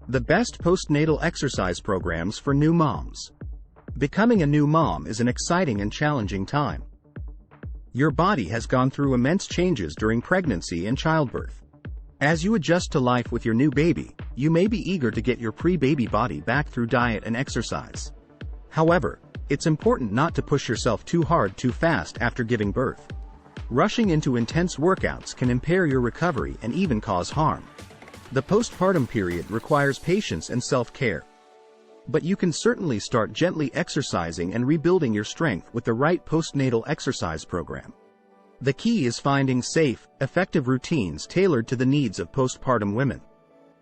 The best postnatal exercise programs for new moms. Becoming a new mom is an exciting and challenging time. Your body has gone through immense changes during pregnancy and childbirth. As you adjust to life with your new baby, you may be eager to get your pre-baby body back through diet and exercise. However, it's important not to push yourself too hard too fast after giving birth. Rushing into intense workouts can impair your recovery and even cause harm. The postpartum period requires patience and self-care. But you can certainly start gently exercising and rebuilding your strength with the right postnatal exercise program. The key is finding safe, effective routines tailored to the needs of postpartum women.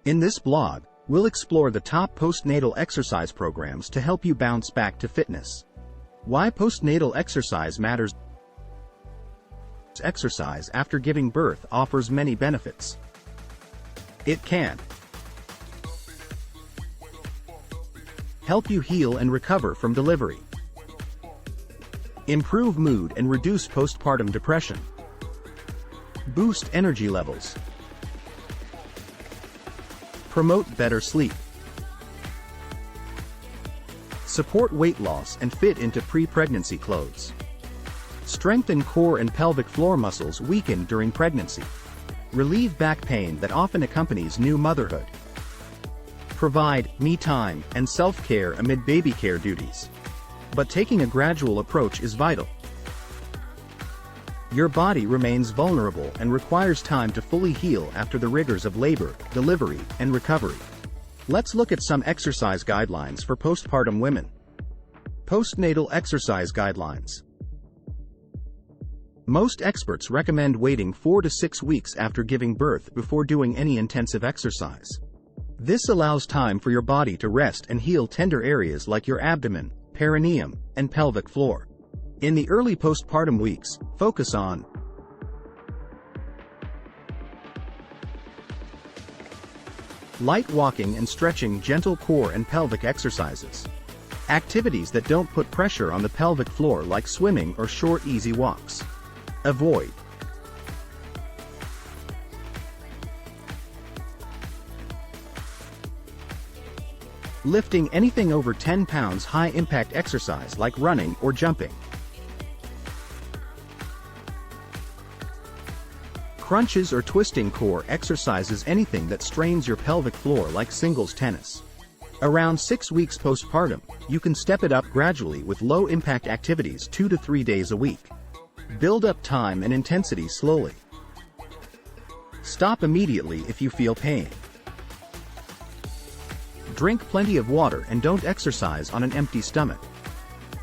In this blog, we'll explore the top postnatal exercise programs to help you bounce back to fitness. Why postnatal exercise matters. Exercise after giving birth offers many benefits. It can help you heal and recover from delivery, improve mood and reduce postpartum depression, boost energy levels, promote better sleep, support weight loss and fit into pre-pregnancy clothes, strengthen core and pelvic floor muscles weakened during pregnancy, relieve back pain that often accompanies new motherhood, provide me time and self-care amid baby care duties. But taking a gradual approach is vital. Your body remains vulnerable and requires time to fully heal after the rigors of labor, delivery, and recovery. Let's look at some exercise guidelines for postpartum women. Postnatal exercise guidelines. Most experts recommend waiting 4 to 6 weeks after giving birth before doing any intensive exercise. This allows time for your body to rest and heal tender areas like your abdomen, perineum, and pelvic floor. In the early postpartum weeks, focus on light walking and stretching, gentle core and pelvic exercises. Activities that don't put pressure on the pelvic floor like swimming or short easy walks. Avoid lifting anything over 10 pounds high-impact exercise like running or jumping. Crunches or twisting core exercises, anything that strains your pelvic floor like singles tennis. Around 6 weeks postpartum, you can step it up gradually with low-impact activities 2 to 3 days a week. Build up time and intensity slowly. Stop immediately if you feel pain. Drink plenty of water and don't exercise on an empty stomach.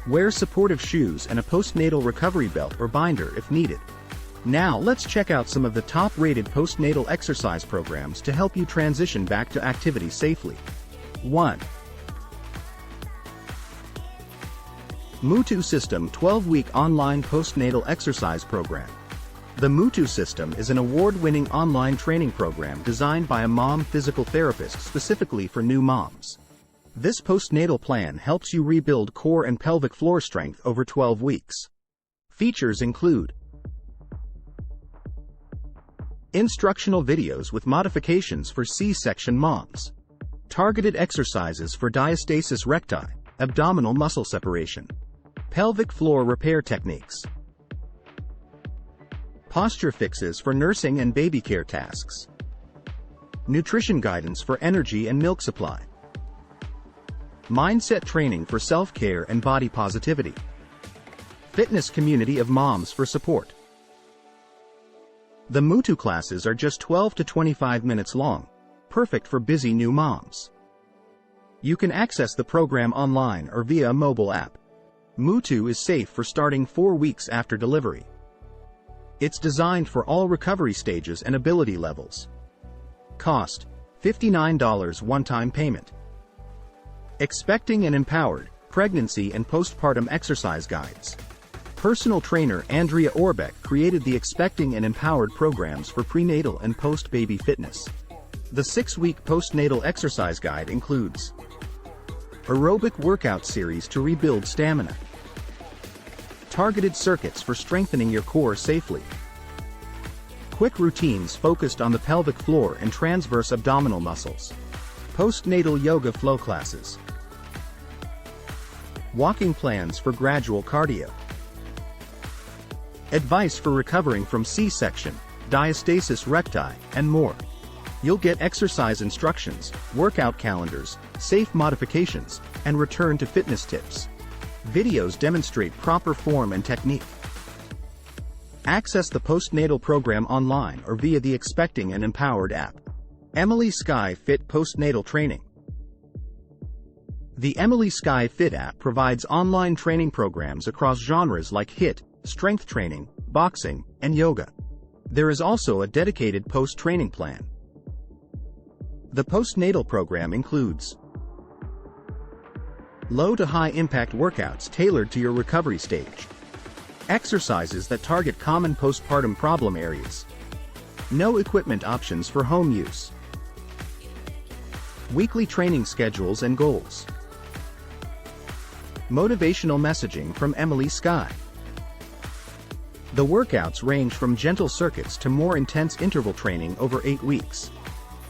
Wear supportive shoes and a postnatal recovery belt or binder if needed. Now let's check out some of the top-rated postnatal exercise programs to help you transition back to activity safely. 1. Mutu System 12-week online postnatal exercise program. The Mutu System is an award-winning online training program designed by a mom physical therapist specifically for new moms. This postnatal plan helps you rebuild core and pelvic floor strength over 12 weeks. Features include instructional videos with modifications for C-section moms, targeted exercises for diastasis recti, abdominal muscle separation, pelvic floor repair techniques, posture fixes for nursing and baby care tasks, nutrition guidance for energy and milk supply, mindset training for self-care and body positivity, fitness community of moms for support. The Mutu classes are just 12 to 25 minutes long, perfect for busy new moms. You can access the program online or via a mobile app. Mutu is safe for starting 4 weeks after delivery. It's designed for all recovery stages and ability levels. Cost: $59 one-time payment. Expecting and Empowered, Pregnancy and Postpartum Exercise Guides. Personal trainer Andrea Orbeck created the Expecting and Empowered programs for prenatal and post-baby fitness. The 6-week postnatal exercise guide includes aerobic workout series to rebuild stamina, targeted circuits for strengthening your core safely, quick routines focused on the pelvic floor and transverse abdominal muscles, Postnatal yoga flow classes. Walking plans for gradual cardio. Advice for recovering from C-section, diastasis recti, and more. You'll get exercise instructions, workout calendars, safe modifications, and return to fitness tips. Videos demonstrate proper form and technique. Access the postnatal program online or via the Expecting and Empowered app. Emily Sky Fit Postnatal Training. The Emily Sky Fit app provides online training programs across genres like HIIT, strength training, boxing, and yoga. There is also a dedicated post-training plan. The postnatal program includes low to high impact workouts tailored to your recovery stage, exercises that target common postpartum problem areas, no equipment options for home use, weekly training schedules and goals, motivational messaging from Emily Sky. The workouts range from gentle circuits to more intense interval training over 8 weeks.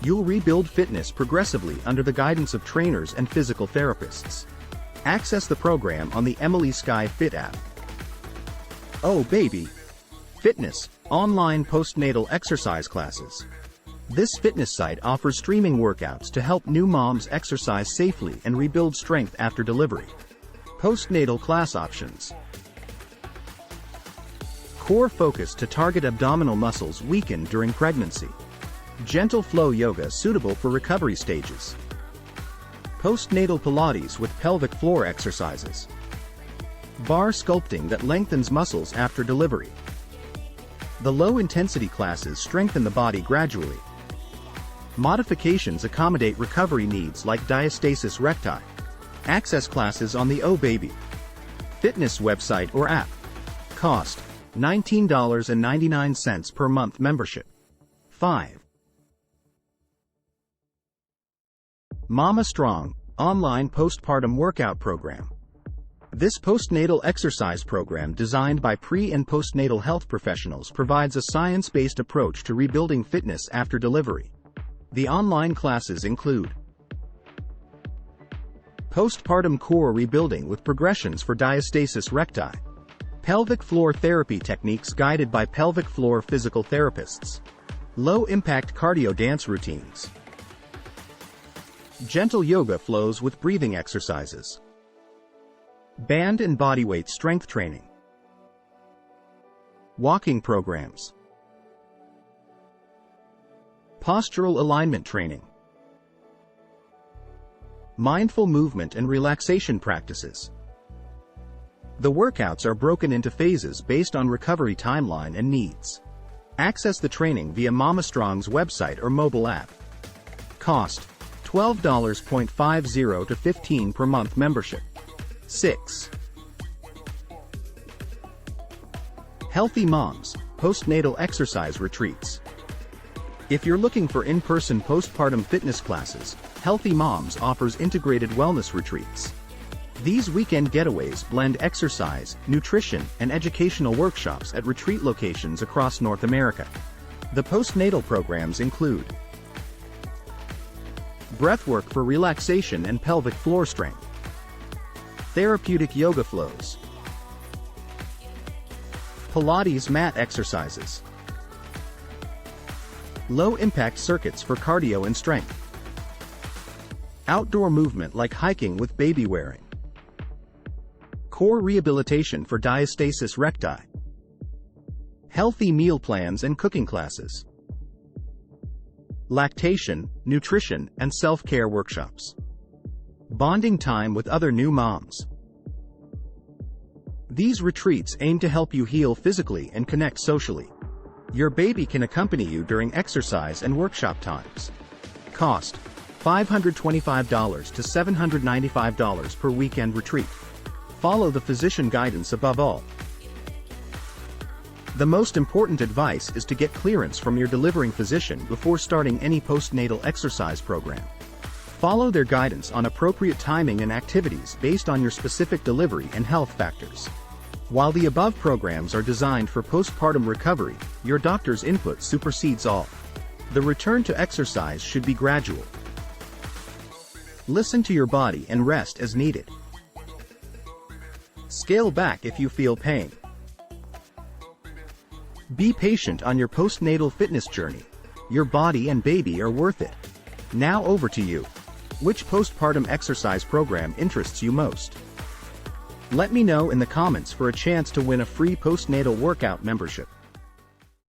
You'll rebuild fitness progressively under the guidance of trainers and physical therapists. Access the program on the Emily Sky Fit app. Oh baby! Fitness, online postnatal exercise classes. This fitness site offers streaming workouts to help new moms exercise safely and rebuild strength after delivery. Postnatal class options. Core focus to target abdominal muscles weakened during pregnancy. Gentle flow yoga suitable for recovery stages. Postnatal Pilates with pelvic floor exercises. Bar sculpting that lengthens muscles after delivery. The low-intensity classes strengthen the body gradually. Modifications accommodate recovery needs like diastasis recti. Access classes on the Oh Baby Fitness website or app. Cost: $19.99 per month membership. 5. Mama Strong, online postpartum workout program. This postnatal exercise program designed by pre- and postnatal health professionals provides a science-based approach to rebuilding fitness after delivery. The online classes include postpartum core rebuilding with progressions for diastasis recti, pelvic floor therapy techniques guided by pelvic floor physical therapists, low-impact cardio dance routines, gentle yoga flows with breathing exercises, band and bodyweight strength training, walking programs, postural alignment training, mindful movement and relaxation practices. The workouts are broken into phases based on recovery timeline and needs. Access the training via Mama Strong's website or mobile app. Cost: $12.50 to $15 per month membership. 6. Healthy Moms, postnatal exercise retreats. If you're looking for in-person postpartum fitness classes, Healthy Moms offers integrated wellness retreats. These weekend getaways blend exercise, nutrition, and educational workshops at retreat locations across North America. The postnatal programs include breathwork for relaxation and pelvic floor strength, therapeutic yoga flows, Pilates mat exercises, low-impact circuits for cardio and strength, outdoor movement like hiking with baby wearing, core rehabilitation for diastasis recti, healthy meal plans and cooking classes, lactation, nutrition, and self-care workshops, bonding time with other new moms. These retreats aim to help you heal physically and connect socially. Your baby can accompany you during exercise and workshop times. Cost: $525 to $795 per weekend retreat. Follow the physician guidance above all. The most important advice is to get clearance from your delivering physician before starting any postnatal exercise program. Follow their guidance on appropriate timing and activities based on your specific delivery and health factors. While the above programs are designed for postpartum recovery, your doctor's input supersedes all. The return to exercise should be gradual. Listen to your body and rest as needed. Scale back if you feel pain. Be patient on your postnatal fitness journey. Your body and baby are worth it. Now over to you. Which postpartum exercise program interests you most? Let me know in the comments for a chance to win a free postnatal workout membership.